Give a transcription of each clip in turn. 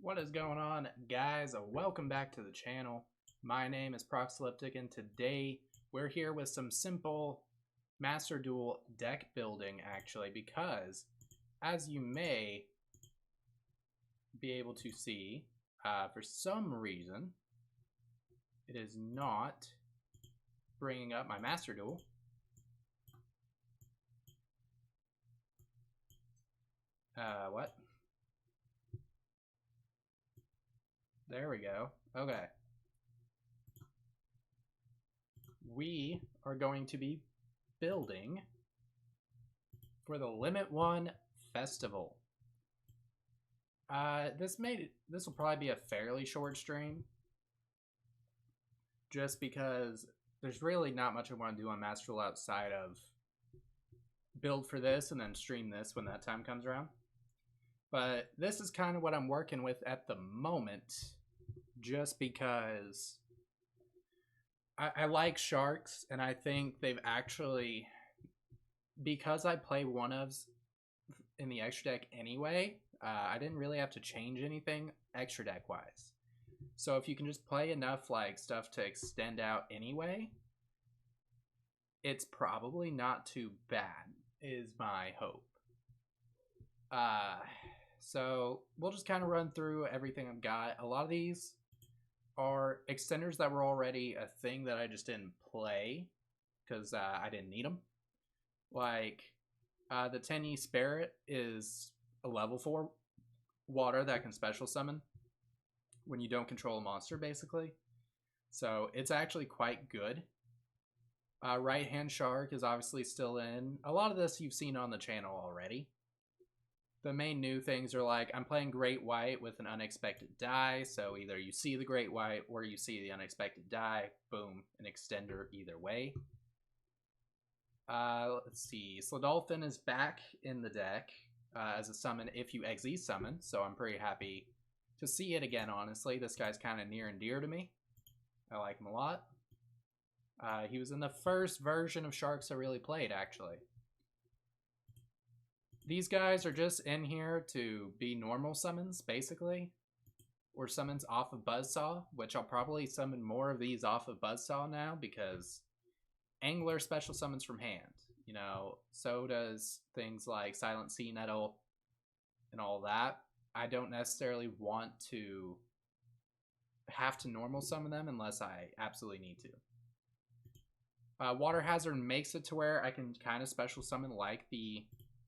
What is going on, guys? Welcome back to the channel. My name is Proxyleptic, and today we're here with some simple Master Duel deck building, actually, because as you may be able to see, for some reason, it is not bringing up my Master Duel. What? There we go. Okay. We are going to be building for the Limit 1 Festival. This will probably be a fairly short stream, just because there's really not much I want to do on Master Duel outside of build for this and then stream this when that time comes around. But this is kind of what I'm working with at the moment, just because I like sharks, and I think they've actually, because I play one-ofs in the extra deck anyway, I didn't really have to change anything extra deck wise. So if you can just play enough like stuff to extend out anyway, it's probably not too bad, is my hope. So we'll just kind of run through everything I've got. A lot of these are extenders that were already a thing that I just didn't play because I didn't need them. Like the 10E Spirit is a level 4 water that can special summon when you don't control a monster, basically. So it's actually quite good. Right Hand Shark is obviously still in. A lot of this you've seen on the channel already. The main new things are like, I'm playing Great White with an unexpected die, so either you see the Great White or you see the unexpected die, boom, an extender either way. Let's see, Sladolphin is back in the deck as a summon if you XZ summon, so I'm pretty happy to see it again, honestly. This guy's kind of near and dear to me. I like him a lot. He was in the first version of Sharks I really played, actually. These guys are just in here to be normal summons, basically. Or summons off of Buzzsaw, which I'll probably summon more of these off of Buzzsaw now, because Angler special summons from hand. You know, so does things like Silent Sea Nettle and all that. I don't necessarily want to have to normal summon them unless I absolutely need to. Water Hazard makes it to where I can kind of special summon like the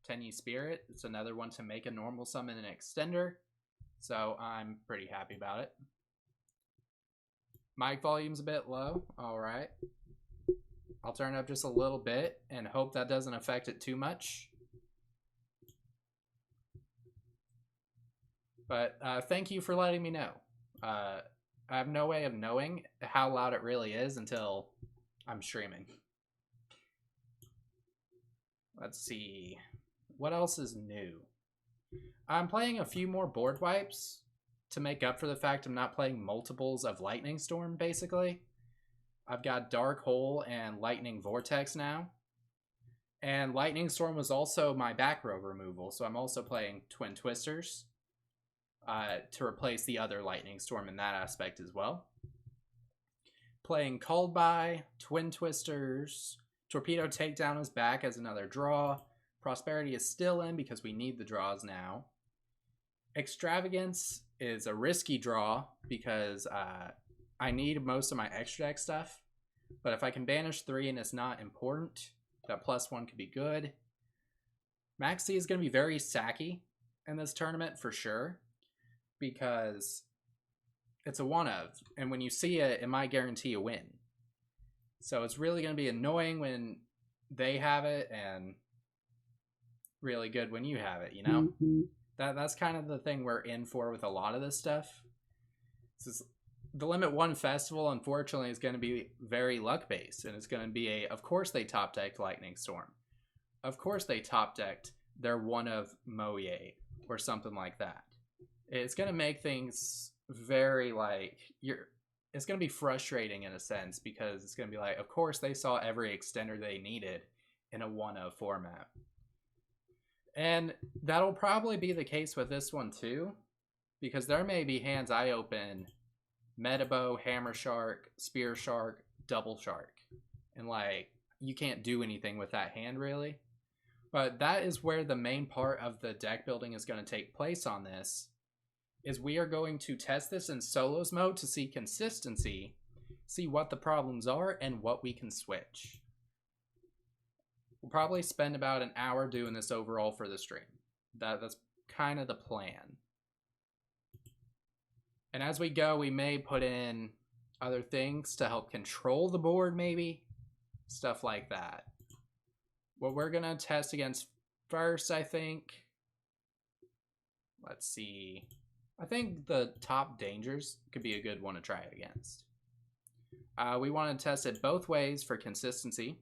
10E Spirit. It's another one to make a normal summon an extender, so I'm pretty happy about it. Mic volume's a bit low. Alright. I'll turn it up just a little bit and hope that doesn't affect it too much. But thank you for letting me know. I have no way of knowing how loud it really is until I'm streaming. Let's see. What else is new? I'm playing a few more board wipes to make up for the fact I'm not playing multiples of Lightning Storm, basically. I've got Dark Hole and Lightning Vortex now. And Lightning Storm was also my back row removal, so I'm also playing Twin Twisters to replace the other Lightning Storm in that aspect as well. Playing Called By, Twin Twisters, Torpedo Takedown is back as another draw. Prosperity is still in because we need the draws now. Extravagance is a risky draw because I need most of my extra deck stuff. But if I can banish 3 and it's not important, that +1 could be good. Maxi is going to be very sacky in this tournament for sure, because it's a one-of, and when you see it, it might guarantee a win. So it's really going to be annoying when they have it and really good when you have it, you know? That's kind of the thing we're in for with a lot of this stuff. The Limit 1 Festival, unfortunately, is going to be very luck-based, and it's going to be of course they top-decked Lightning Storm. Of course they top-decked their one of Moye or something like that. It's going to make things very, like, it's going to be frustrating in a sense, because it's going to be like, of course they saw every extender they needed in a one-of format. And that'll probably be the case with this one too. Because there may be hands I open Metabow, Hammer Shark, Spear Shark, Double Shark. And like, you can't do anything with that hand really. But that is where the main part of the deck building is going to take place on this. Is we are going to test this in solos mode to see consistency, see what the problems are, and what we can switch. We'll probably spend about an hour doing this overall for the stream. That's kind of the plan. And as we go, we may put in other things to help control the board, maybe. Stuff like that. What we're going to test against first, I think. Let's see. I think the top dangers could be a good one to try it against. We want to test it both ways for consistency.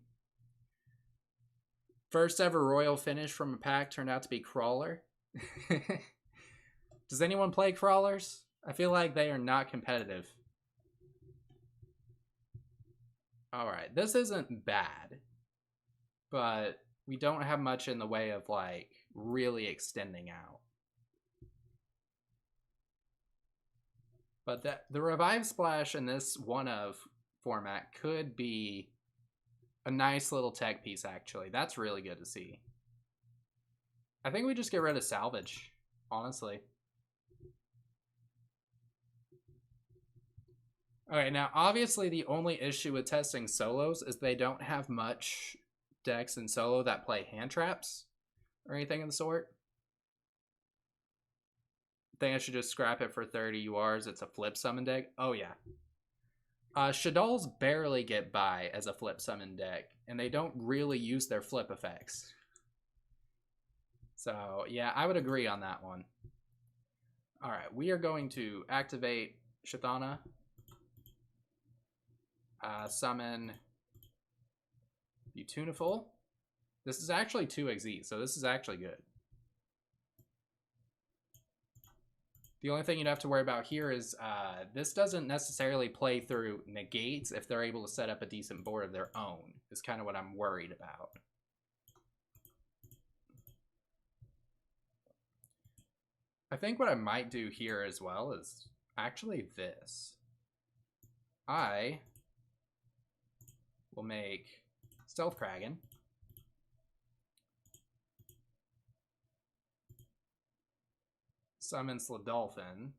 First ever royal finish from a pack turned out to be Crawler. Does anyone play Crawlers? I feel like they are not competitive. Alright, this isn't bad. But we don't have much in the way of like really extending out. But the Revive Splash in this one of format could be a nice little tech piece actually. That's really good to see. I think we just get rid of Salvage, honestly. Alright, now obviously the only issue with testing solos is they don't have much decks in solo that play hand traps or anything of the sort. I think I should just scrap it for 30 URs. It's a flip summon deck. Oh yeah. Shaddoll's barely get by as a flip summon deck, and they don't really use their flip effects. So yeah, I would agree on that one. Alright, we are going to activate Shatana. Summon Beautiful. This is actually 2xE, so this is actually good. The only thing you'd have to worry about here is this doesn't necessarily play through negates if they're able to set up a decent board of their own, is kind of what I'm worried about. I think what I might do here as well is actually this. I will make Stealth Kraken. Summon Sladolphin.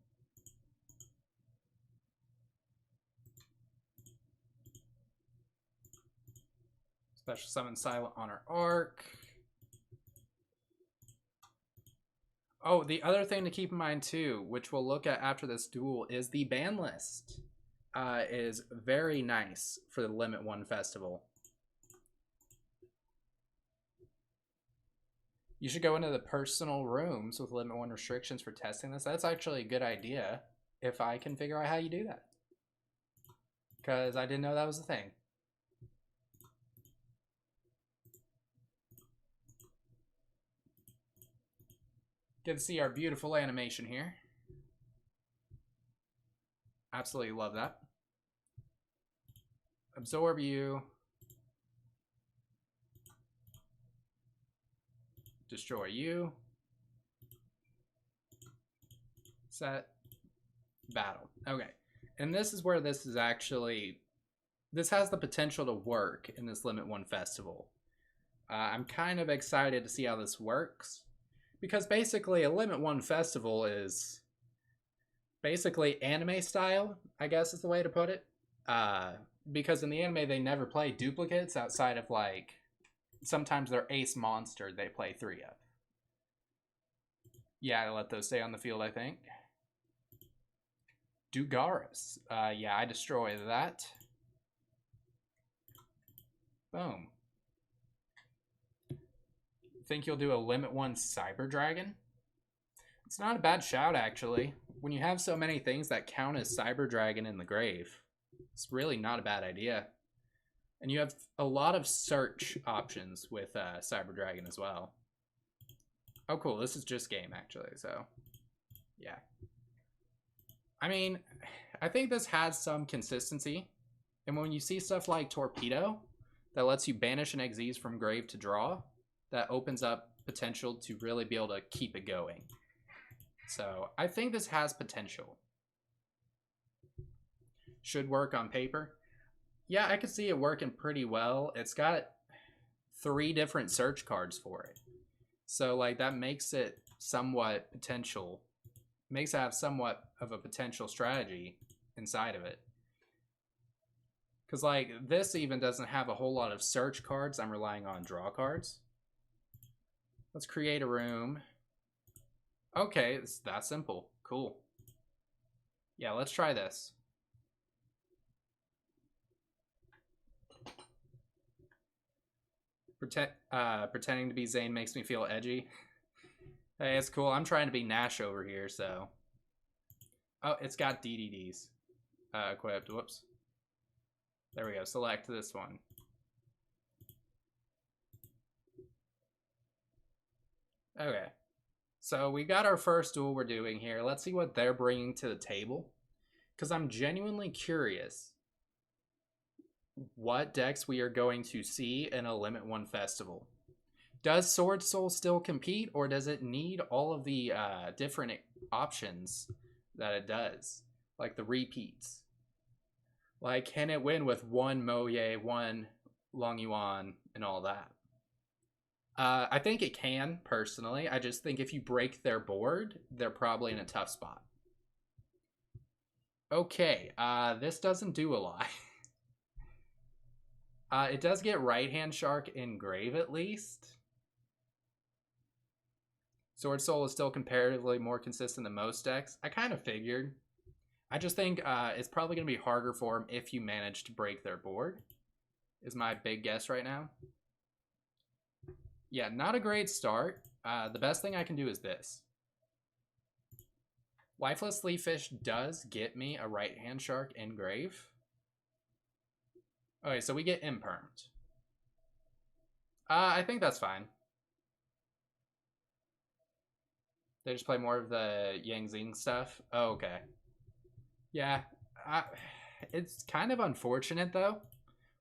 Special summon Silent Honor Arc. Oh, the other thing to keep in mind too, which we'll look at after this duel, is the ban list. Is very nice for the Limit 1 Festival. You should go into the personal rooms with Limit 1 restrictions for testing this. That's actually a good idea if I can figure out how you do that. Because I didn't know that was a thing. Get to see our beautiful animation here. Absolutely love that. Absorb you. Destroy you. Set. Battle. Okay. And this is where this is actually... This has the potential to work in this Limit 1 Festival. I'm kind of excited to see how this works. Because basically a Limit 1 Festival is... basically anime style, I guess is the way to put it. Because in the anime they never play duplicates outside of like... Sometimes they're ace monster they play 3 of. Yeah, I let those stay on the field, I think. Dugaris. Yeah, I destroy that. Boom. Think you'll do a Limit 1 Cyber Dragon? It's not a bad shout, actually. When you have so many things that count as Cyber Dragon in the grave, it's really not a bad idea. And you have a lot of search options with Cyber Dragon as well. Oh, cool. This is just game, actually, so yeah. I mean, I think this has some consistency. And when you see stuff like Torpedo, that lets you banish an Xyz from grave to draw, that opens up potential to really be able to keep it going. So I think this has potential. Should work on paper. Yeah, I could see it working pretty well. It's got 3 different search cards for it. So like that makes it somewhat potential. Makes it have somewhat of a potential strategy inside of it. Because like this even doesn't have a whole lot of search cards. I'm relying on draw cards. Let's create a room. Okay, it's that simple. Cool. Yeah, let's try this. Pretending to be Zane makes me feel edgy. Hey, it's cool. I'm trying to be Nash over here, so. Oh, it's got DDDs equipped. Whoops. There we go. Select this one. Okay. So we got our first duel we're doing here. Let's see what they're bringing to the table. Because I'm genuinely curious what decks we are going to see in a Limit 1 festival. Does Sword Soul still compete, or does it need all of the different options that it does? Like the repeats. Like, can it win with 1 Moye, 1 Long Yuan, and all that? I think it can, personally. I just think if you break their board, they're probably in a tough spot. Okay, this doesn't do a lot. It does get Right Hand Shark Engrave at least. Sword Soul is still comparatively more consistent than most decks. I kind of figured. I just think it's probably going to be harder for them if you manage to break their board, is my big guess right now. Yeah, not a great start. The best thing I can do is this. Lifeless Leaffish does get me a Right Hand Shark Engrave. Okay, so we get Impermed. I think that's fine. They just play more of the Yang Zing stuff? Oh, okay. Yeah, it's kind of unfortunate, though,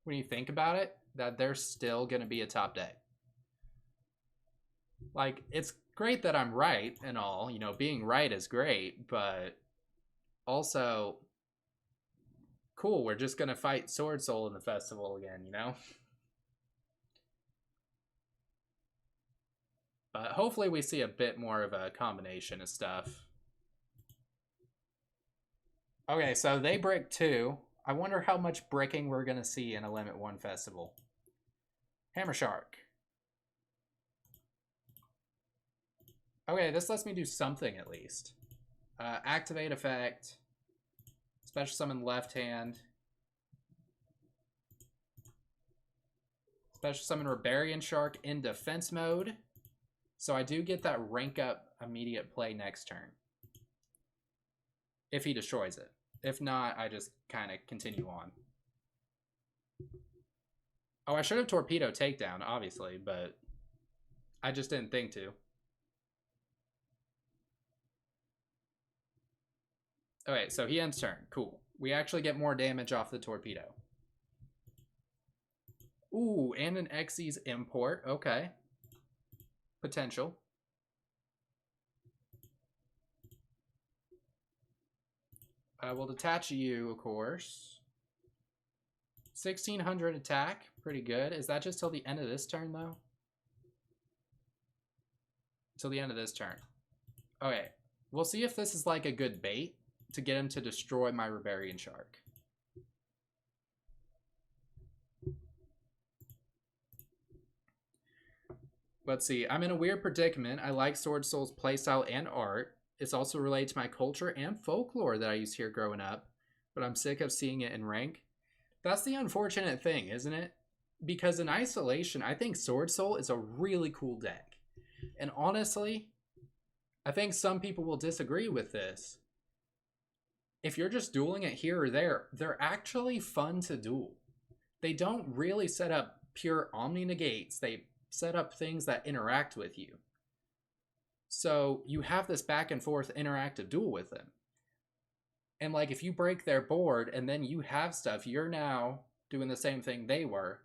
when you think about it, that they're still going to be a top deck. Like, it's great that I'm right and all. You know, being right is great, but also, cool, we're just going to fight Sword Soul in the festival again, you know? But hopefully we see a bit more of a combination of stuff. Okay, so they break 2. I wonder how much breaking we're going to see in a Limit 1 festival. Hammer Shark. Okay, this lets me do something at least. Activate effect. Special summon left hand. Special summon Rebellion Shark in defense mode. So I do get that rank up immediate play next turn. If he destroys it. If not, I just kind of continue on. Oh, I should have Torpedo Takedown, obviously, but I just didn't think to. Okay, so he ends turn. Cool. We actually get more damage off the Torpedo. Ooh, and an Xyz import. Okay. Potential. I will detach you, of course. 1600 attack. Pretty good. Is that just till the end of this turn, though? Till the end of this turn. Okay. We'll see if this is like a good bait to get him to destroy my Rebellion Shark. Let's see. I'm in a weird predicament. I like Sword Soul's playstyle and art. It's also related to my culture and folklore that I used here growing up, but I'm sick of seeing it in rank. That's the unfortunate thing, isn't it? Because in isolation, I think Sword Soul is a really cool deck. And honestly, I think some people will disagree with this. If you're just dueling it here or there, they're actually fun to duel. They don't really set up pure Omni Negates. They set up things that interact with you. So you have this back and forth interactive duel with them. And like if you break their board and then you have stuff, you're now doing the same thing they were.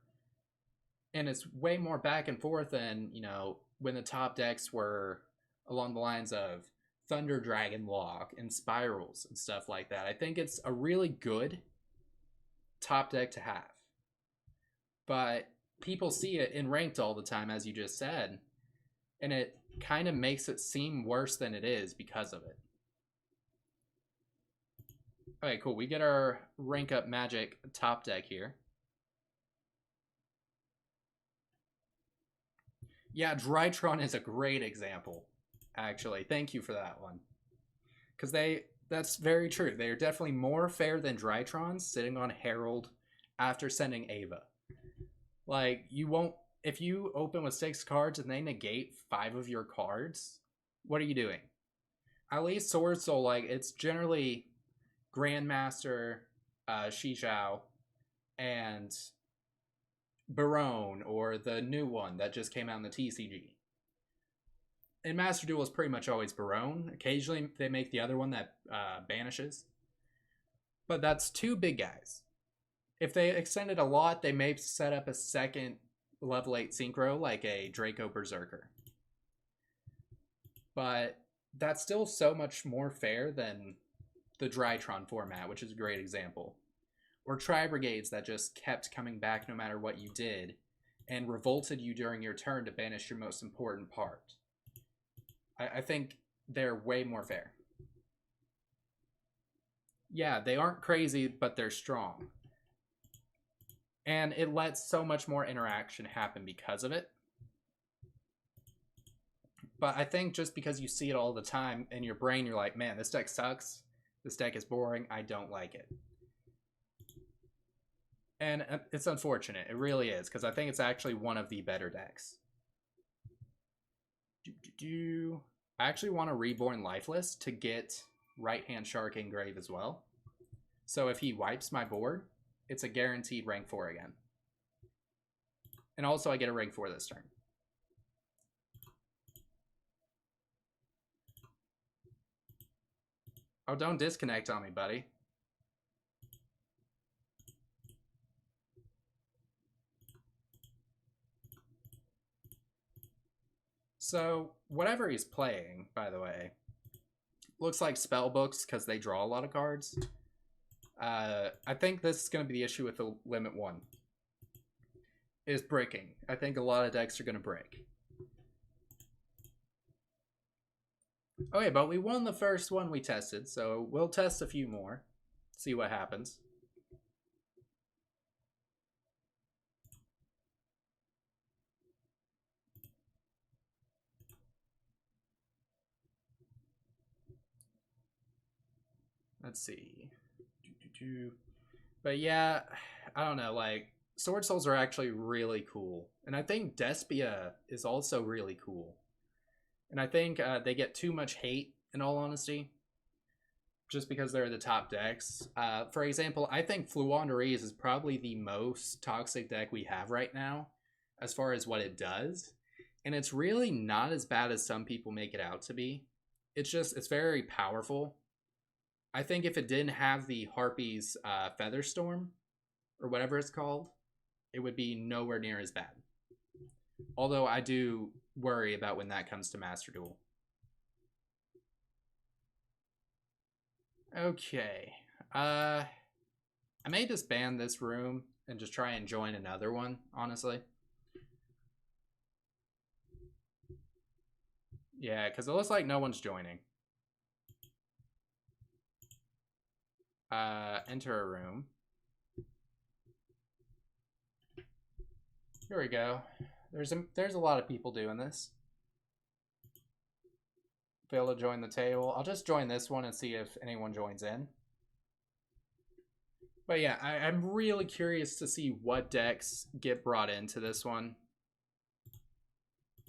And it's way more back and forth than, you know, when the top decks were along the lines of Thunder Dragon Lock and Spirals and stuff like that. I think it's a really good top deck to have. But people see it in ranked all the time, as you just said, and it kind of makes it seem worse than it is because of it. Okay, cool. We get our rank up Magic top deck here. Yeah, Drytron is a great example, actually. Thank you for that one. Because that's very true. They are definitely more fair than Drytrons sitting on Herald after sending Ava. Like, you won't, if you open with 6 cards and they negate 5 of your cards, what are you doing? At least Sword Soul, like, it's generally Grandmaster, Shizhao, and Barone, or the new one that just came out in the TCG. And Master Duel is pretty much always Barone. Occasionally they make the other one that banishes. But that's 2 big guys. If they extend it a lot, they may set up a second level 8 Synchro, like a Draco Berserker. But that's still so much more fair than the Drytron format, which is a great example. Or Tri-Brigades that just kept coming back no matter what you did, and revolted you during your turn to banish your most important part. I think they're way more fair. Yeah, they aren't crazy, but they're strong. And it lets so much more interaction happen because of it. But I think just because you see it all the time in your brain, you're like, man, this deck sucks. This deck is boring. I don't like it. And it's unfortunate. It really is, because I think it's actually one of the better decks. I actually want a Reborn Lifeless to get Right-Hand Shark Engrave as well. So if he wipes my board, it's a guaranteed rank 4 again. And also I get a rank 4 this turn. Oh, don't disconnect on me, buddy. So, whatever he's playing, by the way, looks like spell books because they draw a lot of cards. I think this is going to be the issue with the Limit 1. Is breaking. I think a lot of decks are going to break. Okay, but we won the first one we tested, so we'll test a few more. See what happens. Let's see. But yeah, I don't know, like, Sword Souls are actually really cool. And I think Despia is also really cool. And I think they get too much hate, in all honesty, just because they're the top decks. For example, I think Fluanderees is probably the most toxic deck we have right now, as far as what it does. And it's really not as bad as some people make it out to be. It's very powerful. I think if it didn't have the Harpy's Featherstorm, or whatever it's called, it would be nowhere near as bad. Although I do worry about when that comes to Master Duel. Okay. I may disband this room and just try and join another one, honestly. Yeah, because it looks like no one's joining. Enter a room. Here we go. There's a lot of people doing this. Fail to join the table. I'll just join this one and see if anyone joins in. But yeah, I'm really curious to see what decks get brought into this one.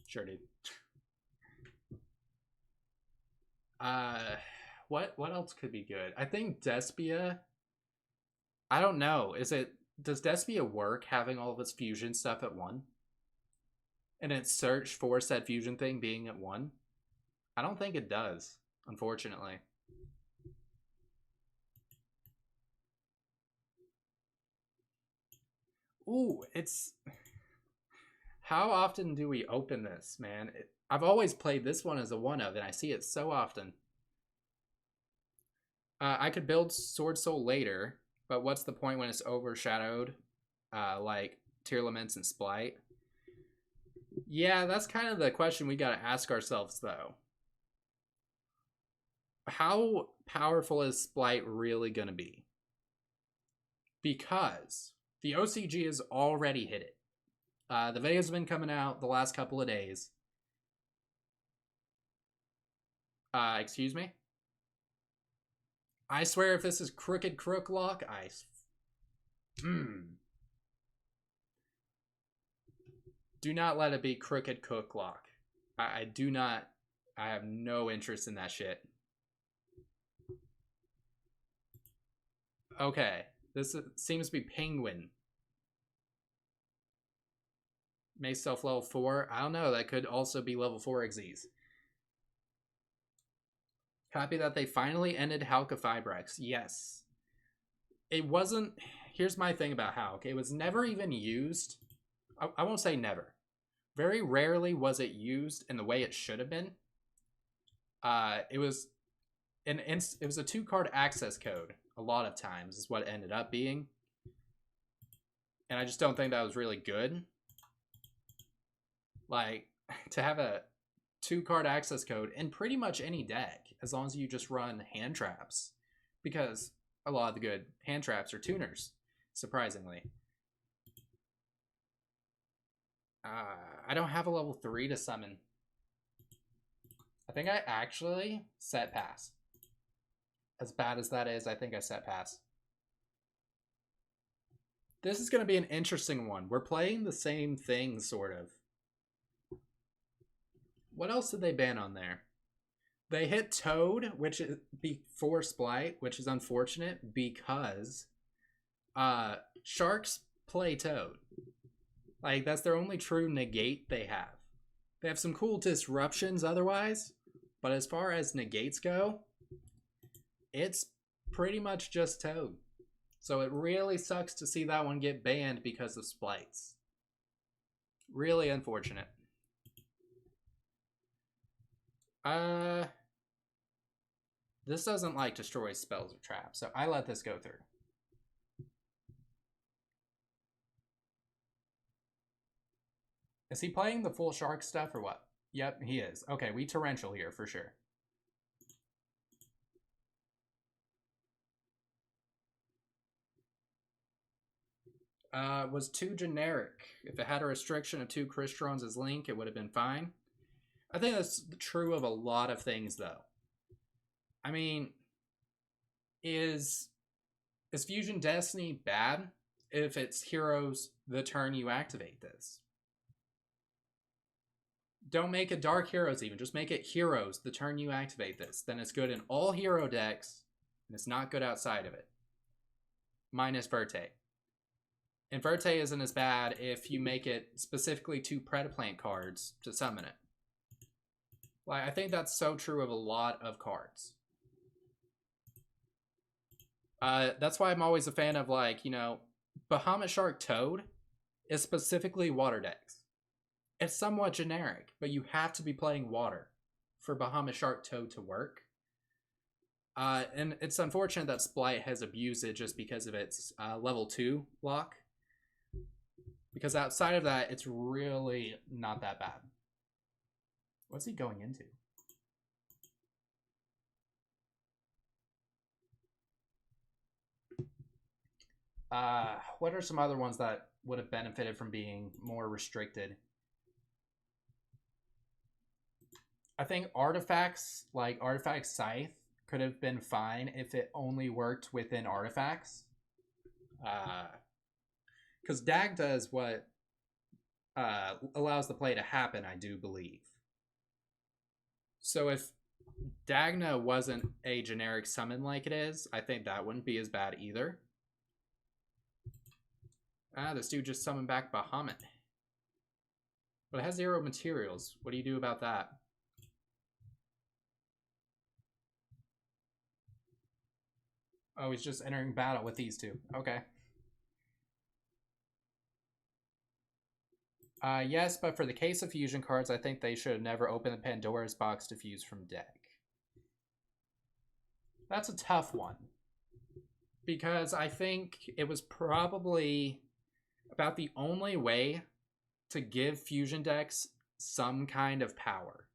Sure, dude. What else could be good? I think Despia. I don't know. Does Despia work having all of its fusion stuff at 1? And its search for said fusion thing being at 1? I don't think it does, unfortunately. Ooh, it's... How often do we open this, man? I've always played this one as a 1-of, and I see it so often. I could build Sword Soul later, but what's the point when it's overshadowed, like Tearlaments and Splight? Yeah, that's kind of the question we gotta ask ourselves, though. How powerful is Splight really gonna be? Because the OCG has already hit it. The video's been coming out the last couple of days. Excuse me? I swear if this is Crooked Crook Lock, do not let it be Crooked Crook Lock. I do not... I have no interest in that shit. Okay. This seems to be Penguin. May self level 4. I don't know. That could also be level 4 Xyz. Happy that they finally ended Halka Fibrex. Yes. It wasn't... Here's my thing about Halk. It was never even used. I won't say never. Very rarely was it used in the way it should have been. It was it was a 2-card access code a lot of times is what it ended up being. And I just don't think that was really good. Like, to have a 2-card access code in pretty much any deck, as long as you just run hand traps. Because a lot of the good hand traps are tuners, surprisingly. I don't have a level 3 to summon. I think I actually set pass. As bad as that is, I think I set pass. This is going to be an interesting one. We're playing the same thing, sort of. What else did they ban on there? They hit Toad, which is before Splight, which is unfortunate because Sharks play Toad. Like, that's their only true negate they have. They have some cool disruptions otherwise, but as far as negates go, it's pretty much just Toad. So it really sucks to see that one get banned because of Splites. Really unfortunate. This doesn't like destroy spells or traps, so I let this go through. Is he playing the full shark stuff or what? Yep, he is. Okay, we torrential here for sure. Was too generic. If it had a restriction of 2 Cristrons as Link, it would have been fine. I think that's true of a lot of things, though. I mean, is Fusion Destiny bad if it's heroes the turn you activate this? Don't make it Dark Heroes even. Just make it heroes the turn you activate this. Then it's good in all hero decks, and it's not good outside of it. Minus Verte. And Verte isn't as bad if you make it specifically 2 Predaplant cards to summon it. Like, I think that's so true of a lot of cards. That's why I'm always a fan of, like, you know, Bahamut Shark Toad is specifically water decks. It's somewhat generic, but you have to be playing water for Bahamut Shark Toad to work. And it's unfortunate that Splight has abused it just because of its level 2 lock. Because outside of that, it's really not that bad. What's he going into? What are some other ones that would have benefited from being more restricted? I think artifacts, like Artifact Scythe, could have been fine if it only worked within artifacts. Because Dagda is what allows the play to happen, I do believe. So if Dagna wasn't a generic summon like it is, I think that wouldn't be as bad either. This dude just summoned back Bahamut. But it has 0 materials. What do you do about that? Oh, he's just entering battle with these two. Okay. Yes, but for the case of fusion cards, I think they should have never opened the Pandora's box to fuse from deck. That's a tough one. Because I think it was probably about the only way to give fusion decks some kind of power.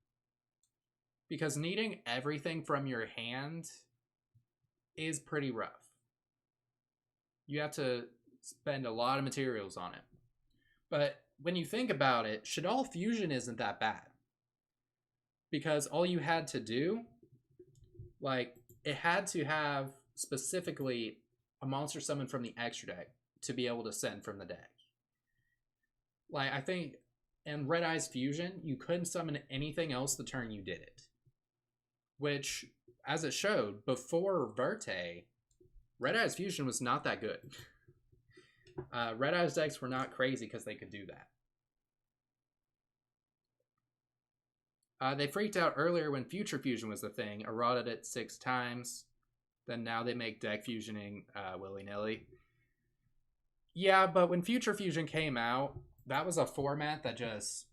Because needing everything from your hand is pretty rough. You have to spend a lot of materials on it. But when you think about it, Shaddoll Fusion isn't that bad. Because all you had to do, like, it had to have specifically a monster summon from the extra deck to be able to send from the deck. Like, I think in Red Eyes Fusion, you couldn't summon anything else the turn you did it. Which, as it showed, before Verte, Red Eyes Fusion was not that good. Red Eyes decks were not crazy because they could do that. They freaked out earlier when Future Fusion was the thing, eroded it 6 times. Then now they make deck fusioning willy-nilly. Yeah, but when Future Fusion came out, that was a format that just...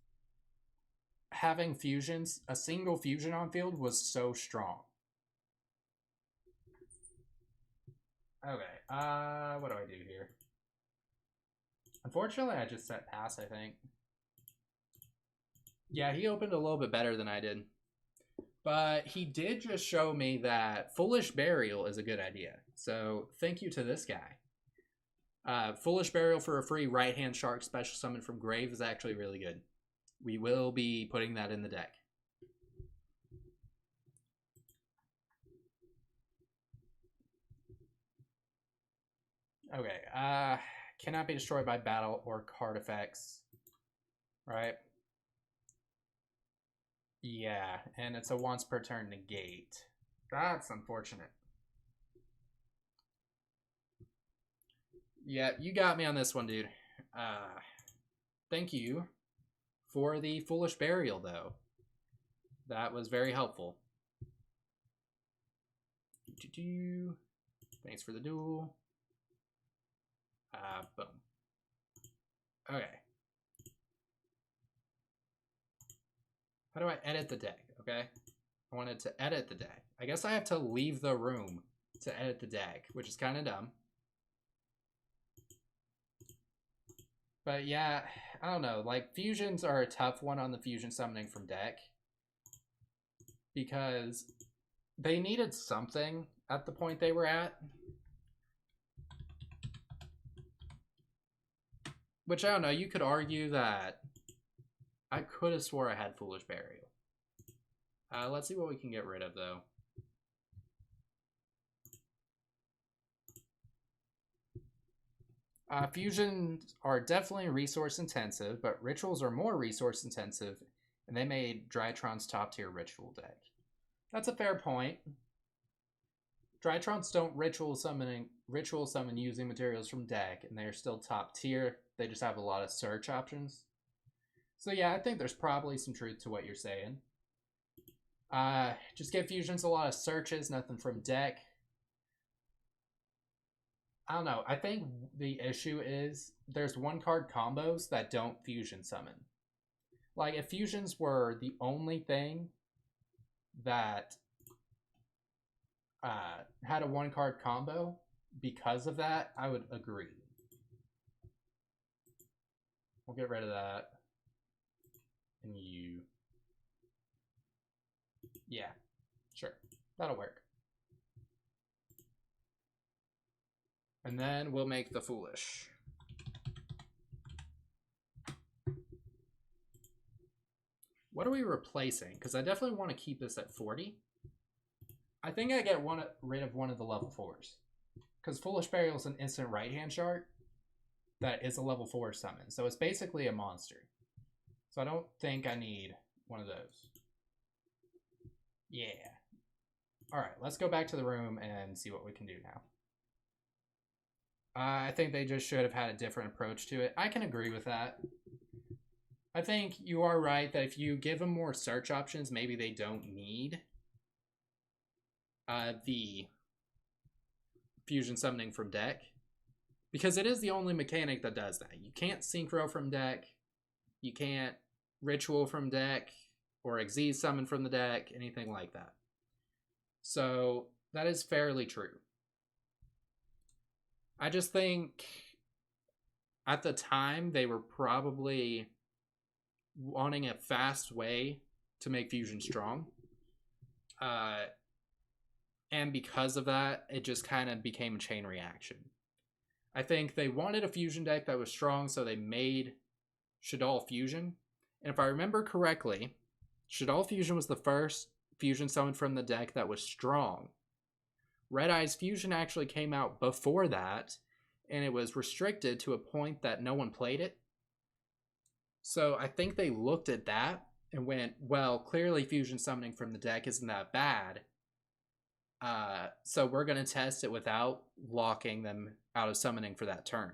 having fusions, a single fusion on field was so strong. Okay, what do I do here? Unfortunately, I just set pass, I think. Yeah, he opened a little bit better than I did. But he did just show me that Foolish Burial is a good idea. So thank you to this guy. Foolish Burial for a free right-hand shark special summon from Grave is actually really good. We will be putting that in the deck. Okay, cannot be destroyed by battle or card effects. Right? Yeah, and it's a once per turn negate. That's unfortunate. Yeah, you got me on this one, dude. Thank you for the Foolish Burial, though. That was very helpful. Thanks for the duel. Boom. Okay. How do I edit the deck? Okay. I wanted to edit the deck. I guess I have to leave the room to edit the deck, which is kind of dumb. But yeah, I don't know. Like, fusions are a tough one on the fusion summoning from deck. Because they needed something at the point they were at. Which, I don't know, you could argue that I could have swore I had Foolish Burial. Let's see what we can get rid of, though. Fusions are definitely resource intensive, but rituals are more resource intensive, and they made Drytron's top tier ritual deck. That's a fair point. Drytrons don't ritual summon using materials from deck, and they're still top tier. They just have a lot of search options. So yeah, I think there's probably some truth to what you're saying. Just give fusions a lot of searches, nothing from deck. I don't know. I think the issue is there's one card combos that don't fusion summon. Like, if fusions were the only thing that had a one card combo because of that, I would agree. We'll get rid of that. And you. Yeah, sure. That'll work. And then we'll make the Foolish. What are we replacing? Because I definitely want to keep this at 40. I think I get rid of one of the level 4s. Because Foolish Burial is an instant right-hand shark that is a level 4 summon. So it's basically a monster. So I don't think I need one of those. Yeah. Alright, let's go back to the room and see what we can do now. I think they just should have had a different approach to it. I can agree with that. I think you are right that if you give them more search options, maybe they don't need the fusion summoning from deck. Because it is the only mechanic that does that. You can't synchro from deck. You can't ritual from deck or Xyz summon from the deck, anything like that. So that is fairly true. I just think at the time they were probably wanting a fast way to make Fusion strong. And because of that, it just kind of became a chain reaction. I think they wanted a Fusion deck that was strong, so they made Shaddoll Fusion. And if I remember correctly, Shaddoll Fusion was the first Fusion summon from the deck that was strong. Red Eyes Fusion actually came out before that, and it was restricted to a point that no one played it. So I think they looked at that and went, well, clearly Fusion summoning from the deck isn't that bad. So we're going to test it without locking them out of summoning for that turn.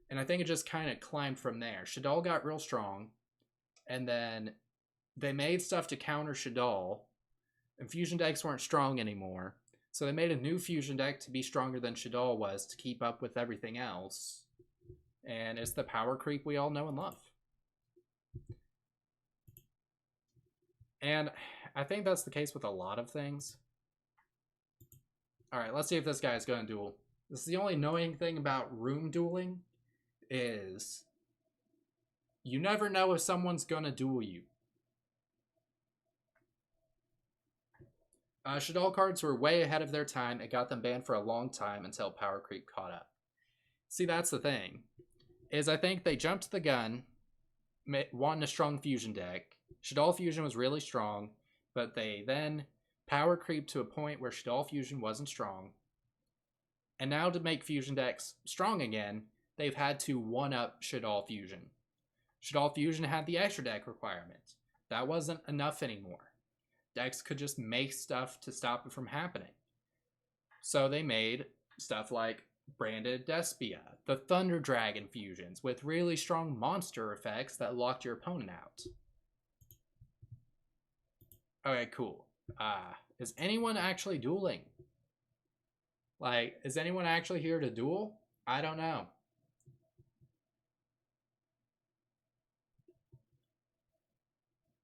And I think it just kind of climbed from there. Shaddoll got real strong, and then they made stuff to counter Shaddoll, and Fusion decks weren't strong anymore. So they made a new Fusion deck to be stronger than Shaddoll was to keep up with everything else. And it's the power creep we all know and love. And I think that's the case with a lot of things. Alright, let's see if this guy is going to duel. This is the only annoying thing about room dueling is you never know if someone's going to duel you. Shaddoll cards were way ahead of their time. It got them banned for a long time until power creep caught up. See, that's the thing. Is I think they jumped the gun, wanting a strong Fusion deck. Shaddoll Fusion was really strong, but they then power creep to a point where Shaddoll Fusion wasn't strong. And now to make Fusion decks strong again, they've had to one-up Shaddoll Fusion. Shaddoll Fusion had the extra deck requirement. That wasn't enough anymore. Decks could just make stuff to stop it from happening. So they made stuff like Branded Despia, the Thunder Dragon fusions with really strong monster effects that locked your opponent out. Okay, cool. Is anyone actually dueling? Like, is anyone actually here to duel? I don't know.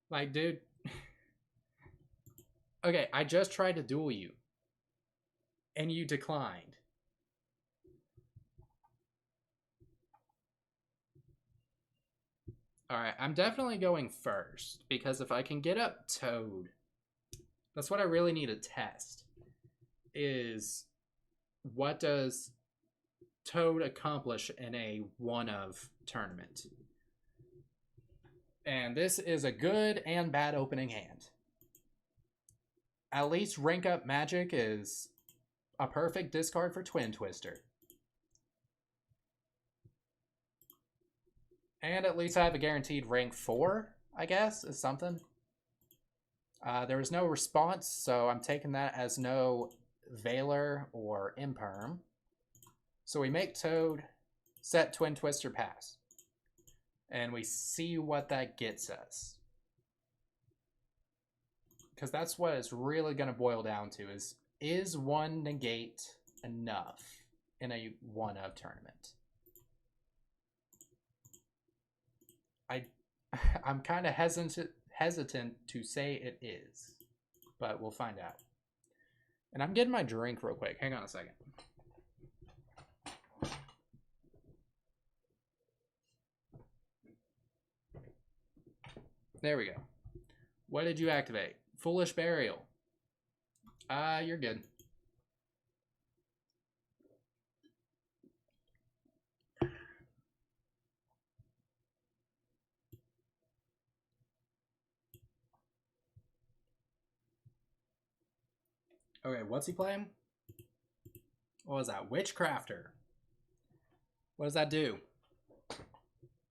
Like, dude. Okay, I just tried to duel you. And you declined. Alright, I'm definitely going first. Because if I can get up Toad, that's what I really need to test. Is what does Toad accomplish in a one-of tournament? And this is a good and bad opening hand. At least Rank Up Magic is a perfect discard for Twin Twister. And at least I have a guaranteed rank 4, I guess, is something. There was no response, so I'm taking that as no Veiler or Imperm. So we make Toad, set Twin Twister, pass. And we see what that gets us. Because that's what it's really going to boil down to is one negate enough in a one-of tournament? I'm kind of hesitant to say it is, but we'll find out. And I'm getting my drink real quick. Hang on a second. There we go. What did you activate? Foolish Burial. You're good. Okay, what's he playing? What was that? Witchcrafter. What does that do?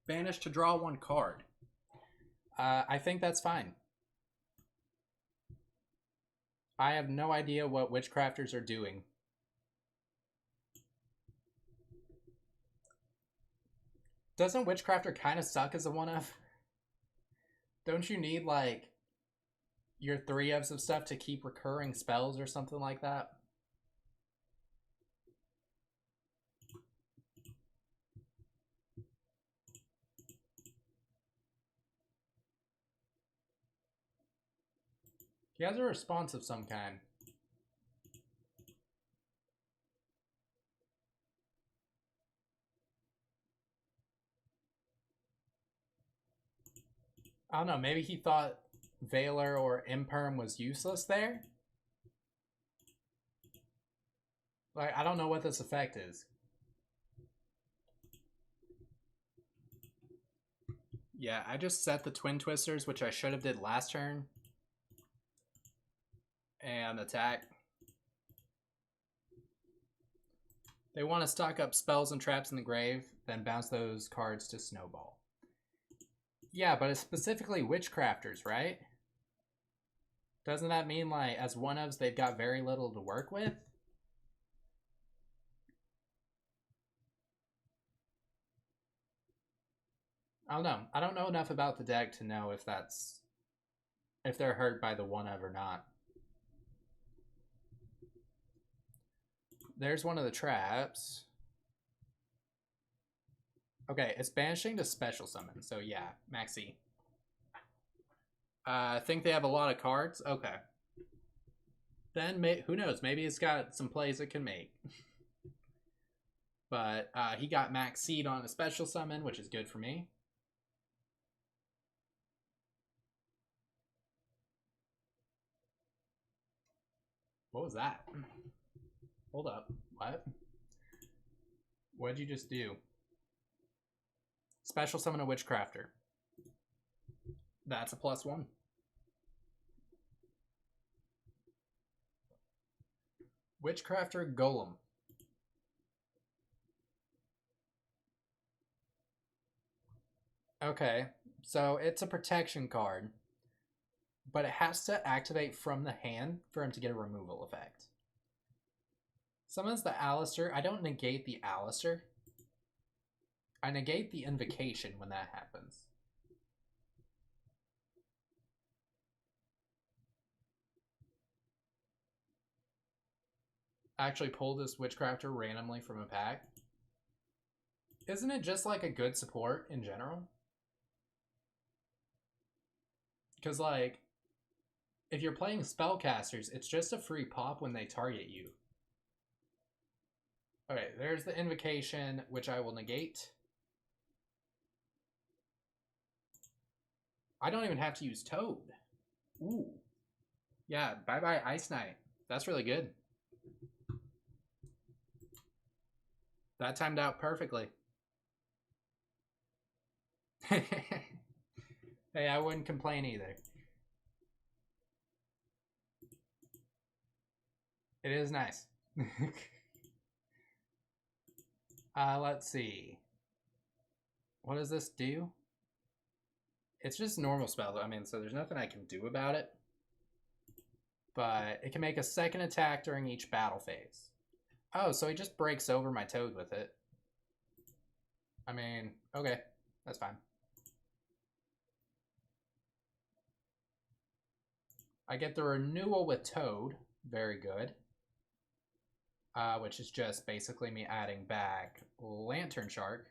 Banish to draw one card. I think that's fine. I have no idea what Witchcrafters are doing. Doesn't Witchcrafter kind of suck as a one-of? Don't you need, like, your 3-ofs of stuff to keep recurring spells or something like that? He has a response of some kind. I don't know, maybe he thought Valor or Imperm was useless there? Like, I don't know what this effect is. Yeah, I just set the Twin Twisters, which I should have did last turn. And attack. They want to stock up spells and traps in the grave, then bounce those cards to Snowball. Yeah, but it's specifically Witchcrafters, right? Doesn't that mean, like, as one-ofs, they've got very little to work with? I don't know. I don't know enough about the deck to know if that's... if they're hurt by the one-of or not. There's one of the traps. Okay, it's banishing to special summon, so yeah, Maxi. I think they have a lot of cards. Okay. Then, who knows? Maybe it's got some plays it can make. But he got Max Seed on a special summon, which is good for me. What was that? Hold up. What? What'd you just do? Special summon a Witchcrafter. That's a +1. Witchcrafter Golem. Okay, so it's a protection card, but it has to activate from the hand for him to get a removal effect. Summons the Alistair. I don't negate the Alistair. I negate the invocation when that happens. I actually pulled this Witchcrafter randomly from a pack. Isn't it just like a good support in general? Because, like, if you're playing spellcasters, it's just a free pop when they target you. Okay, there's the invocation, which I will negate. I don't even have to use Toad. Ooh. Yeah, bye-bye Ice Knight. That's really good. That timed out perfectly. Hey, I wouldn't complain either. It is nice. Let's see. What does this do? It's just normal spell. I mean, so there's nothing I can do about it. But it can make a second attack during each battle phase. Oh, so he just breaks over my Toad with it. I mean, okay. That's fine. I get the renewal with Toad. Very good. Which is just basically me adding back Lantern Shark.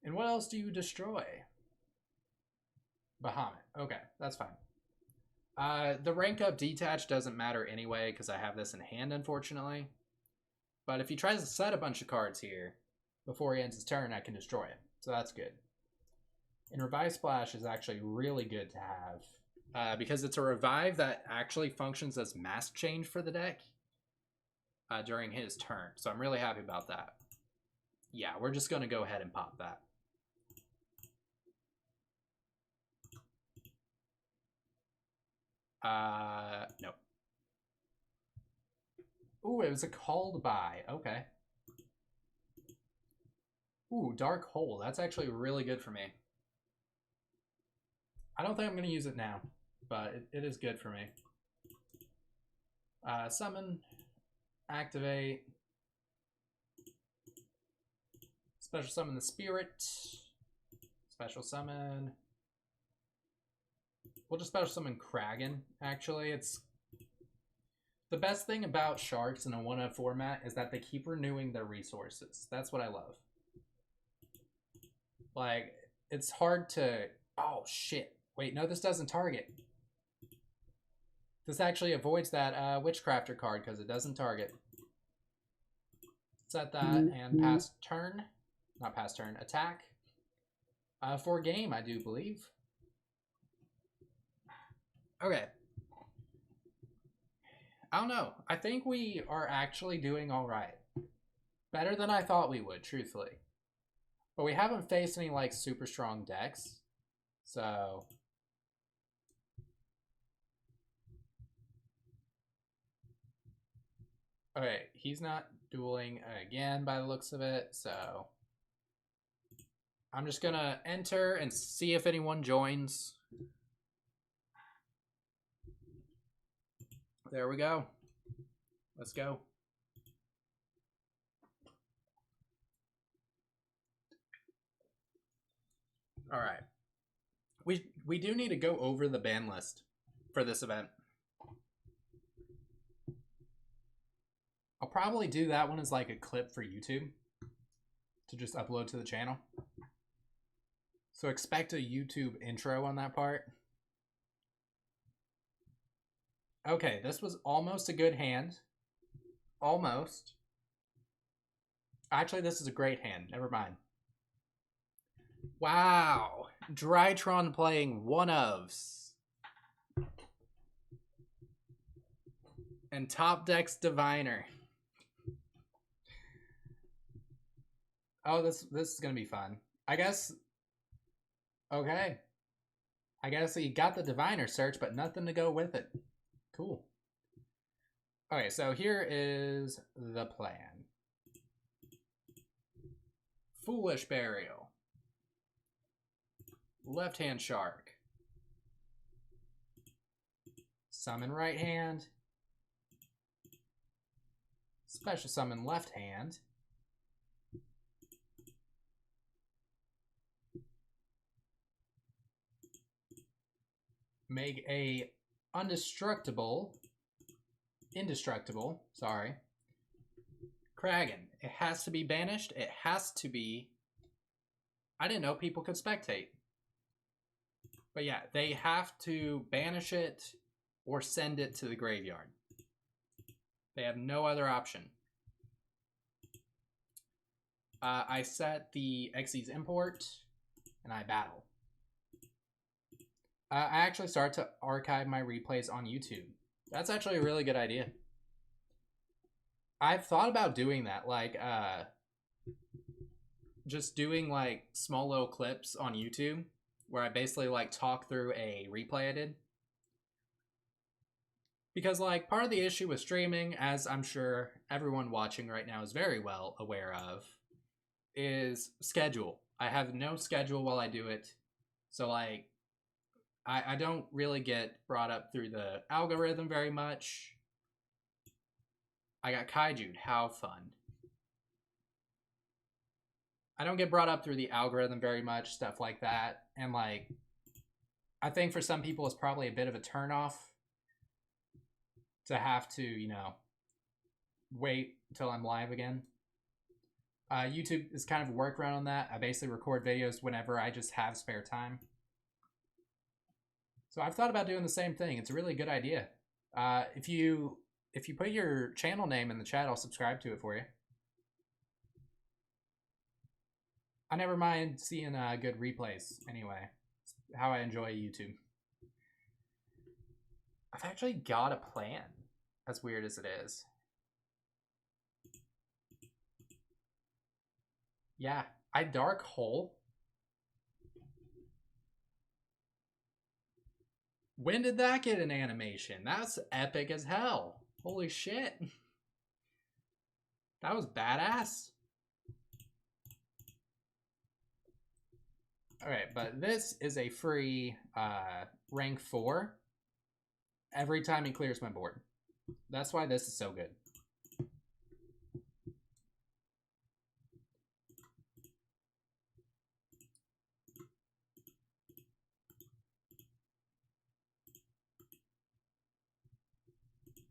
And what else do you destroy? Bahamut. Okay, that's fine. The rank up detach doesn't matter anyway because I have this in hand, unfortunately. But if he tries to set a bunch of cards here before he ends his turn, I can destroy him. So that's good. And Revive Splash is actually really good to have because it's a revive that actually functions as mask change for the deck during his turn. So I'm really happy about that. Yeah, we're just going to go ahead and pop that. No. Ooh, it was a called by. Okay. Ooh, Dark Hole. That's actually really good for me. I don't think I'm going to use it now, but it is good for me. Summon. Activate. Special summon the Spirit. Special summon. We'll just special summon Kragan, actually. It's the best thing about Sharks in a 1-of format is that they keep renewing their resources. That's what I love. Like, it's hard to... Oh, shit. Wait, no, this doesn't target. This actually avoids that Witchcrafter card because it doesn't target. Set that and pass turn. Not pass turn, attack. For game, I do believe. Okay. I don't know. I think we are actually doing all right. Better than I thought we would, truthfully. But we haven't faced any, like, super strong decks. So... Okay, he's not dueling again by the looks of it, so... I'm just gonna enter and see if anyone joins. There we go. Let's go. All right. We do need to go over the ban list for this event. I'll probably do that one as like a clip for YouTube to just upload to the channel. So expect a YouTube intro on that part. Okay, this was almost a good hand. Almost. Actually, this is a great hand. Never mind. Wow. Drytron playing one ofs. And top deck's Diviner. Oh, this is gonna be fun. I guess. Okay. I guess he got the Diviner search, but nothing to go with it. Cool. Okay, so here is the plan. Foolish Burial. Left-hand Shark. Summon right hand. Special summon left hand. Make a indestructible, sorry. Kragan. It has to be banished. It has to be... I didn't know people could spectate. But yeah, they have to banish it or send it to the graveyard. They have no other option. I set the Xyz import, and I battle. I actually start to archive my replays on YouTube. That's actually a really good idea. I've thought about doing that, like, just doing, like, small little clips on YouTube, where I basically, like, talk through a replay I did. Because, like, part of the issue with streaming, as I'm sure everyone watching right now is very well aware of, is schedule. I have no schedule while I do it. So, like, I don't really get brought up through the algorithm very much. I got Kaiju'd. How fun. I don't get brought up through the algorithm very much, stuff like that. And, like, I think for some people it's probably a bit of a turnoff to have to, you know, wait until I'm live again. YouTube is kind of a workaround on that. I basically record videos whenever I just have spare time. So I've thought about doing the same thing. It's a really good idea. If you put your channel name in the chat, I'll subscribe to it for you. I never mind seeing good replays anyway. It's how I enjoy YouTube. I've actually got a plan, as weird as it is. Yeah, I Dark Hole. When did that get an animation? That's epic as hell. Holy shit. That was badass. Alright, but this is a free rank 4 every time he clears my board. That's why this is so good.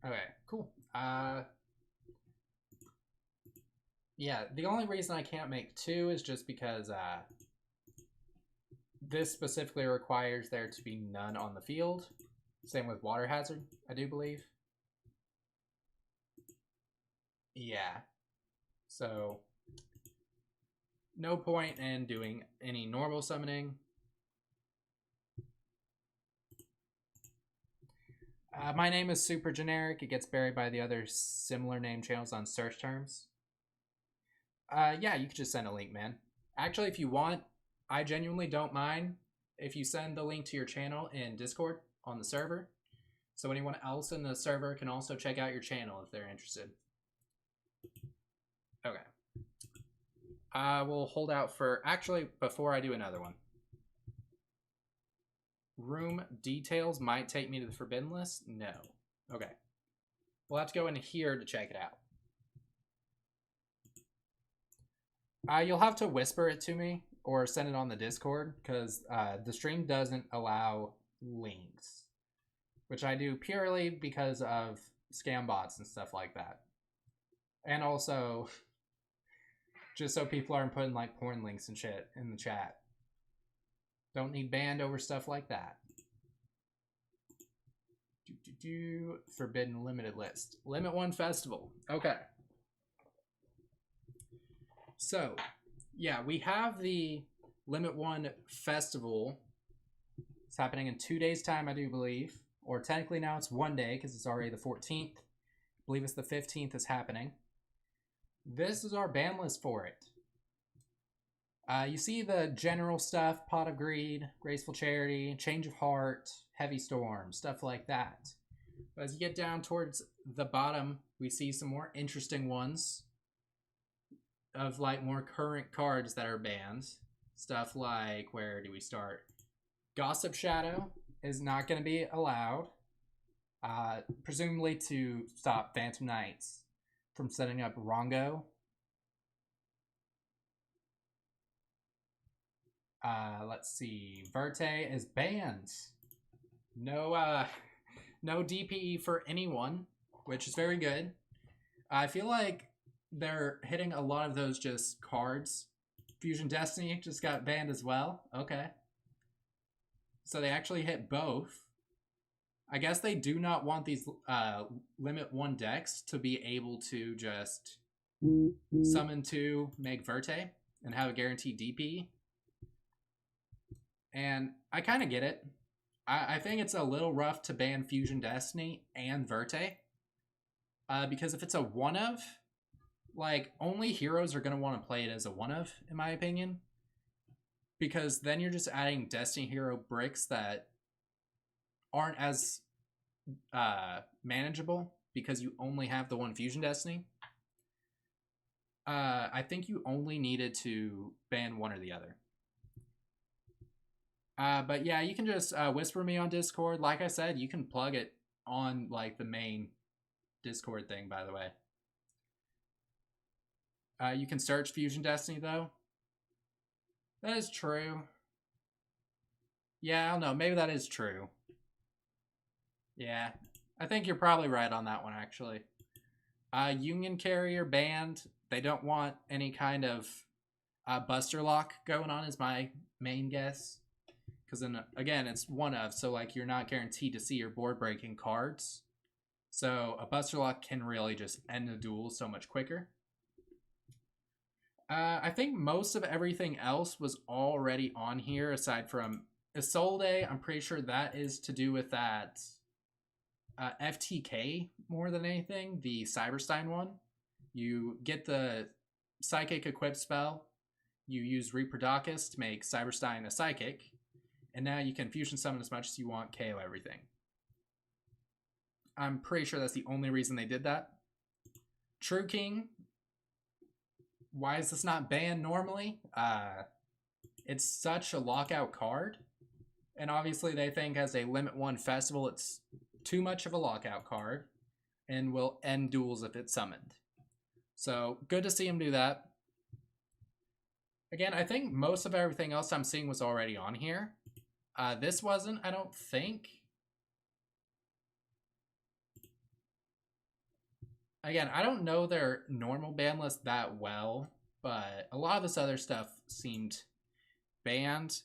Okay, cool. Yeah, the only reason I can't make 2 is just because this specifically requires there to be none on the field. Same with Water Hazard, I do believe. Yeah. So, no point in doing any normal summoning. My name is super generic. It gets buried by the other similar name channels on search terms. Yeah, you could just send a link, man. Actually, if you want, I genuinely don't mind if you send the link to your channel in Discord on the server. So anyone else in the server can also check out your channel if they're interested. Okay. I will hold out for... Actually, before I do another one. Room details might take me to the forbidden list? No. Okay. We'll have to go in here to check it out. You'll have to whisper it to me or send it on the Discord because the stream doesn't allow links, which I do purely because of scam bots and stuff like that. And also, just so people aren't putting like porn links and shit in the chat. Don't need banned over stuff like that. Forbidden limited list. Limit 1 festival. Okay. So, yeah, we have the Limit 1 festival. It's happening in 2 days' time, I do believe. Or technically now it's 1 day because it's already the 14th. I believe it's the 15th is happening. This is our ban list for it. You see the general stuff, Pot of Greed, Graceful Charity, Change of Heart, Heavy Storm, stuff like that. But as you get down towards the bottom, we see some more interesting ones of like more current cards that are banned. Stuff like, where do we start? Gossip Shadow is not going to be allowed, presumably to stop Phantom Knights from setting up Rongo. Let's see. Verte is banned. No, no DPE for anyone, which is very good. I feel like they're hitting a lot of those just cards. Fusion Destiny just got banned as well. Okay. So they actually hit both. I guess they do not want these Limit 1 decks to be able to just summon 2, make Verte, and have a guaranteed DP. And I kind of get it. I think it's a little rough to ban Fusion Destiny and Verte. Because if it's a one-of, like, only heroes are going to want to play it as a one-of, in my opinion. Because then you're just adding Destiny hero bricks that aren't as manageable because you only have the one Fusion Destiny. I think you only needed to ban one or the other. But yeah, you can just whisper me on Discord. Like I said, you can plug it on like the main Discord thing, by the way. You can search Fusion Destiny, though. That is true. Yeah, I don't know. Maybe that is true. Yeah, I think you're probably right on that one, actually. Union Carrier banned. They don't want any kind of Buster Lock going on, is my main guess. Because then, again, it's one of, so like you're not guaranteed to see your board breaking cards. So a Buster Lock can really just end the duel so much quicker. I think most of everything else was already on here, aside from Isolde. I'm pretty sure that is to do with that FTK more than anything, the Cyberstein one. You get the Psychic Equip spell, you use Reproducus to make Cyberstein a Psychic, and now you can fusion summon as much as you want, KO everything. I'm pretty sure that's the only reason they did that. True King, why is this not banned normally? It's such a lockout card, and obviously they think as a Limit 1 festival it's too much of a lockout card and will end duels if it's summoned. So good to see him do that. Again, I think most of everything else I'm seeing was already on here. This wasn't, I don't think. Again, I don't know their normal ban list that well, but a lot of this other stuff seemed banned.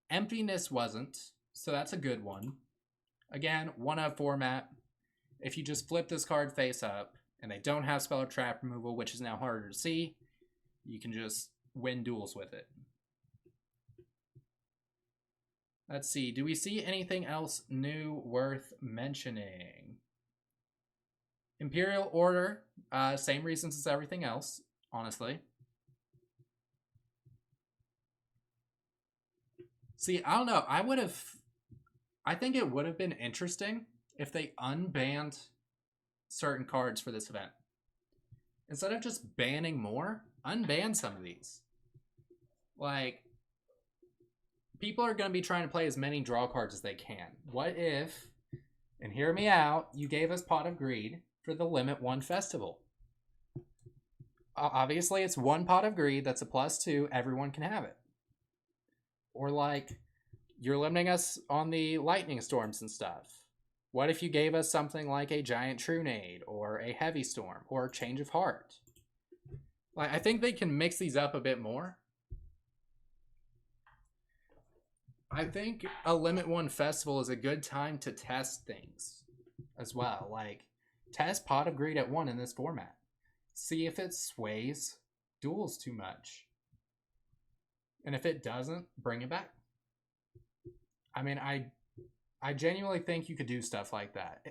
Emptiness wasn't, so that's a good one. Again, 1-of format. If you just flip this card face up, and they don't have spell or trap removal, which is now harder to see, you can just win duels with it. Let's see, do we see anything else new worth mentioning? Imperial Order, same reasons as everything else, honestly. See, I don't know. I think it would have been interesting if they unbanned certain cards for this event. Instead of just banning more, unban some of these. Like, people are going to be trying to play as many draw cards as they can. What if, and hear me out, you gave us Pot of Greed for the Limit 1 Festival? Obviously, it's 1 Pot of Greed that's a +2. Everyone can have it. Or like, you're limiting us on the lightning storms and stuff. What if you gave us something like a Giant Trunade or a Heavy Storm or Change of Heart? Like, I think they can mix these up a bit more. I think a Limit 1 Festival is a good time to test things as well. Like, test Pot of Greed at 1 in this format. See if it sways duels too much. And if it doesn't, bring it back. I mean, I genuinely think you could do stuff like that.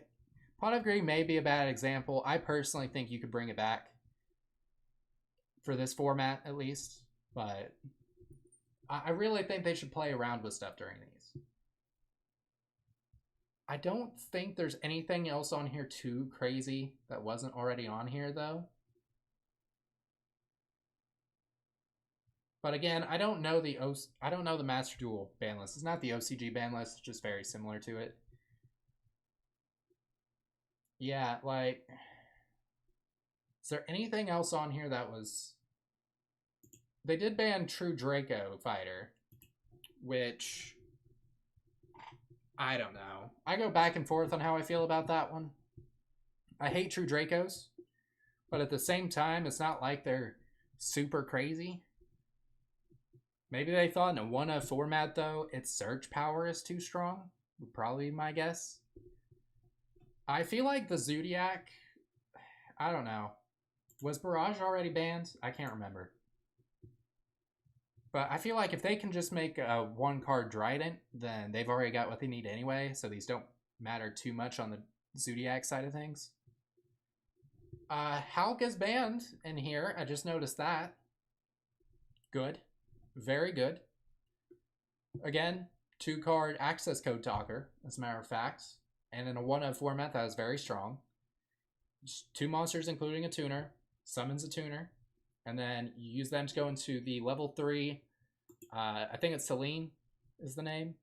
Pot of Greed may be a bad example. I personally think you could bring it back for this format, at least. But I really think they should play around with stuff during these. I don't think there's anything else on here too crazy that wasn't already on here, though. But again, I don't know the Master Duel ban list. It's not the OCG ban list. It's just very similar to it. Yeah, like, is there anything else on here that was... They did ban True Draco Fighter, which I don't know. I go back and forth on how I feel about that one. I hate True Dracos, but at the same time, it's not like they're super crazy. Maybe they thought in a 1-of format, though, its search power is too strong. Would probably be my guess. I feel like the Zodiac, I don't know. Was Barrage already banned? I can't remember. But I feel like if they can just make a 1-card Trident, then they've already got what they need anyway, so these don't matter too much on the Zodiac side of things. Hulk is banned in here. I just noticed that. Good. Very good. Again, 2-card access code talker, as a matter of fact. And in a 1-of format, that is very strong. Just 2 monsters, including a tuner. Summons a tuner. And then you use them to go into the level 3. I think it's Celine is the name.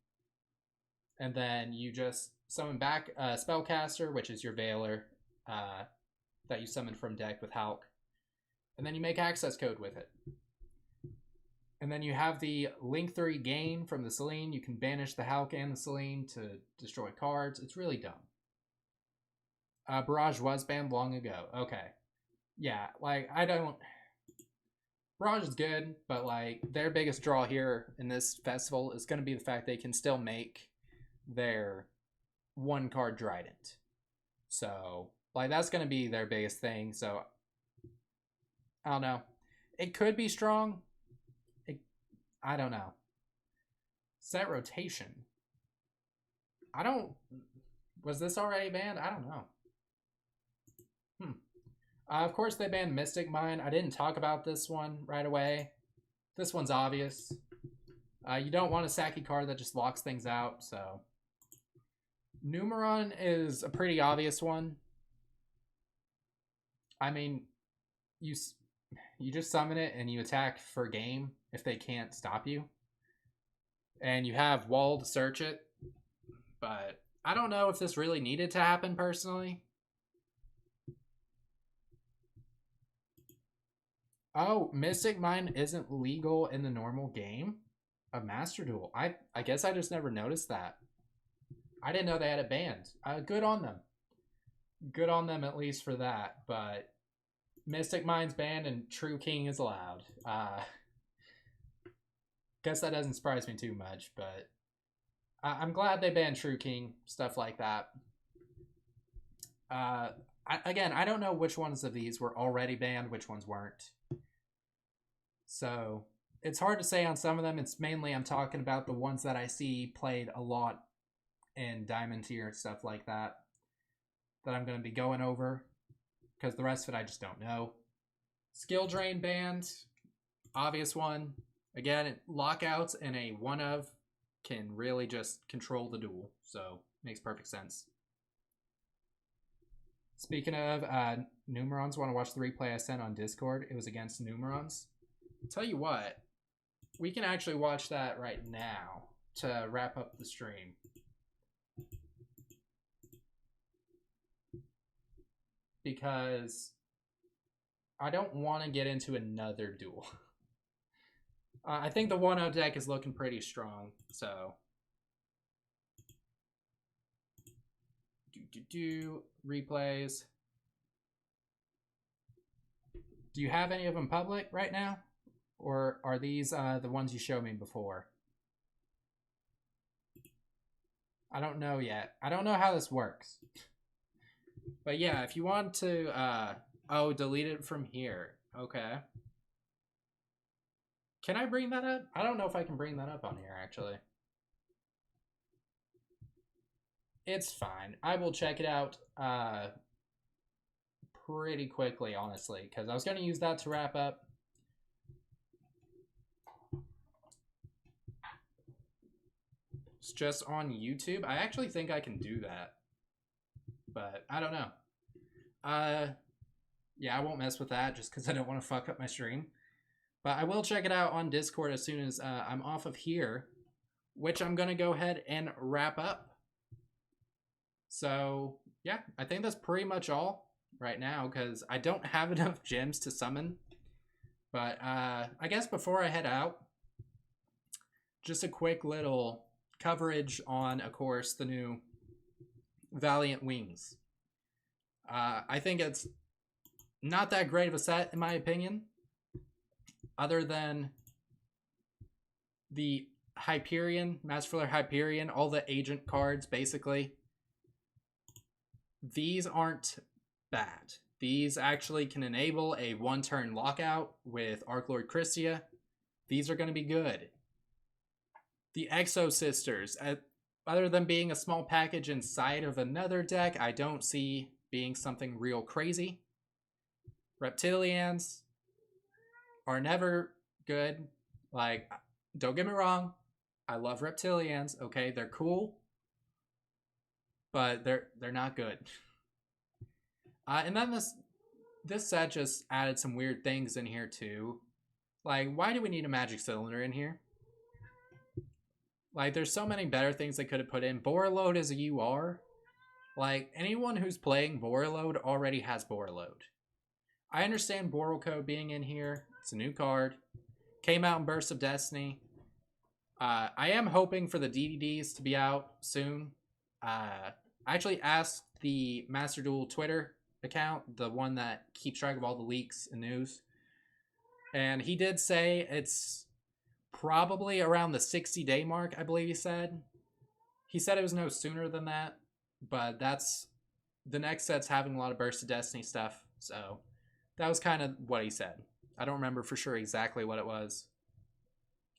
And then you just summon back a Spellcaster, which is your Veiler that you summon from deck with Hulk. And then you make access code with it. And then you have the Link 3 gain from the Celine. You can banish the Hulk and the Celine to destroy cards. It's really dumb. Barrage was banned long ago. Okay. Yeah, like, I don't... Barrage is good, but, like, their biggest draw here in this festival is going to be the fact they can still make their 1-card Trident. So, like, that's going to be their biggest thing. So, I don't know. It could be strong. I don't know. Set rotation. Was this already banned? I don't know. Of course they banned Mystic Mine. I didn't talk about this one right away. This one's obvious. You don't want a Saki card that just locks things out, so. Numeron is a pretty obvious one. I mean, you just summon it and you attack for game if they can't stop you. And you have wall to search it. But I don't know if this really needed to happen personally. Oh, Mystic Mine isn't legal in the normal game of Master Duel. I guess I just never noticed that. I didn't know they had it banned. Good on them. Good on them at least for that. But Mystic Mine's banned and True King is allowed. guess that doesn't surprise me too much, but I'm glad they banned True King, stuff like that. Again, I don't know which ones of these were already banned, which ones weren't. So it's hard to say on some of them. It's mainly I'm talking about the ones that I see played a lot in Diamond tier and stuff like that I'm going to be going over, because the rest of it I just don't know. Skill Drain banned, obvious one. Again, lockouts and a one of can really just control the duel, so makes perfect sense. Speaking of, Numerons, want to watch the replay I sent on Discord? It was against Numerons. Tell you what, we can actually watch that right now to wrap up the stream. Because I don't want to get into another duel. I think the 1-0 deck is looking pretty strong, so. Replays. Do you have any of them public right now? Or are these the ones you showed me before? I don't know yet. I don't know how this works. But yeah, if you want to, delete it from here. Okay. Can I bring that up? I don't know if I can bring that up on here, actually. It's fine. I will check it out pretty quickly, honestly, because I was going to use that to wrap up. It's just on YouTube. I actually think I can do that, but I don't know. Yeah, I won't mess with that just because I don't want to fuck up my stream. But I will check it out on Discord as soon as I'm off of here, which I'm going to go ahead and wrap up. So, yeah, I think that's pretty much all right now because I don't have enough gems to summon. But I guess before I head out, just a quick little coverage on, of course, the new Valiant Wings. I think it's not that great of a set, in my opinion, other than the Hyperion, Master Ruler Hyperion, all the agent cards, basically. These aren't bad. These actually can enable a one-turn lockout with Archlord Christia. These are going to be good. The Exo Sisters, other than being a small package inside of another deck, I don't see being something real crazy. Reptilians are never good. Like, don't get me wrong, I love Reptilians, okay? They're cool, but they're not good. And then this set just added some weird things in here too. Like, why do we need a magic cylinder in here? Like, there's so many better things they could have put in. Borreload as a UR. Like, anyone who's playing Borreload already has Borreload. I understand Borrelcode being in here. It's a new card. Came out in Burst of Destiny. I am hoping for the DDDs to be out soon. I actually asked the Master Duel Twitter account, the one that keeps track of all the leaks and news. And he did say it's probably around the 60-day mark, I believe he said. He said it was no sooner than that, but that's the next set's having a lot of Burst of Destiny stuff, so that was kind of what he said. I don't remember for sure exactly what it was.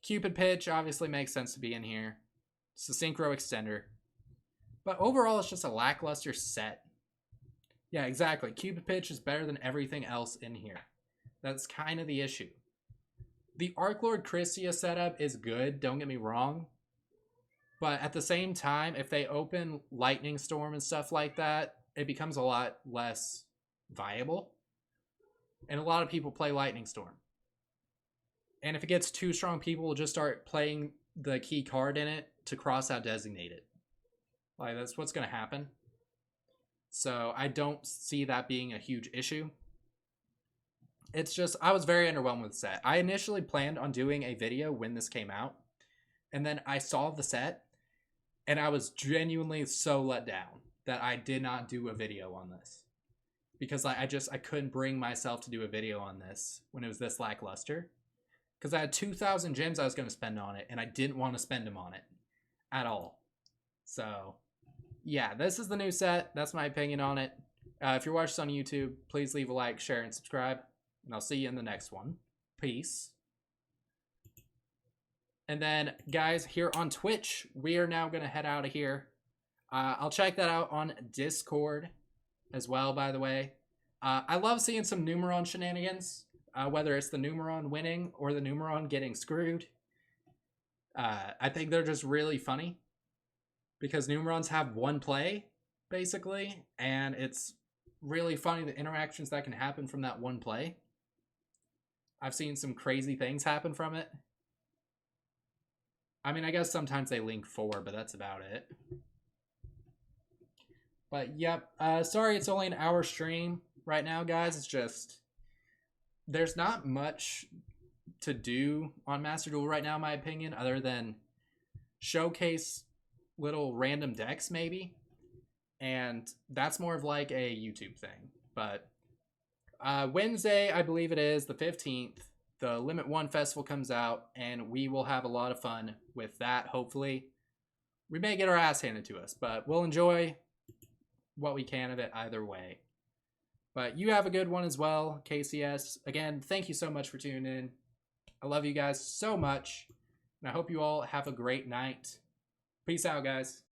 Cupid Pitch obviously makes sense to be in here. It's a Synchro Extender. But overall, it's just a lackluster set. Yeah, exactly. Cupid Pitch is better than everything else in here. That's kind of the issue. The Archlord Christia setup is good, don't get me wrong. But at the same time, if they open Lightning Storm and stuff like that, it becomes a lot less viable. And a lot of people play Lightning Storm. And if it gets too strong, people will just start playing the key card in it to cross out Designated. Like, that's what's going to happen. So I don't see that being a huge issue. It's just, I was very underwhelmed with the set. I initially planned on doing a video when this came out. And then I saw the set. And I was genuinely so let down that I did not do a video on this. Because I couldn't bring myself to do a video on this when it was this lackluster. because I had 2,000 gems I was going to spend on it, and I didn't want to spend them on it at all. So, yeah, this is the new set. That's my opinion on it. If you're watching this on YouTube, please leave a like, share, and subscribe. And I'll see you in the next one. Peace. And then, guys, here on Twitch, we are now going to head out of here. I'll check that out on Discord as well, by the way. I love seeing some Numeron shenanigans, whether it's the Numeron winning or the Numeron getting screwed. I think they're just really funny because Numerons have one play, basically, and it's really funny the interactions that can happen from that one play. I've seen some crazy things happen from it. I mean, I guess sometimes they link 4, but that's about it. But, yep. Sorry it's only an hour stream right now, guys. It's just... there's not much to do on Master Duel right now, in my opinion, other than showcase little random decks, maybe. And that's more of like a YouTube thing. But Wednesday, I believe it is, the 15th, the Limit 1 Festival comes out, and we will have a lot of fun with that, hopefully. We may get our ass handed to us, but we'll enjoy what we can of it either way. But you have a good one as well, KCS. Again, thank you so much for tuning in. I love you guys so much, and I hope you all have a great night. Peace out, guys.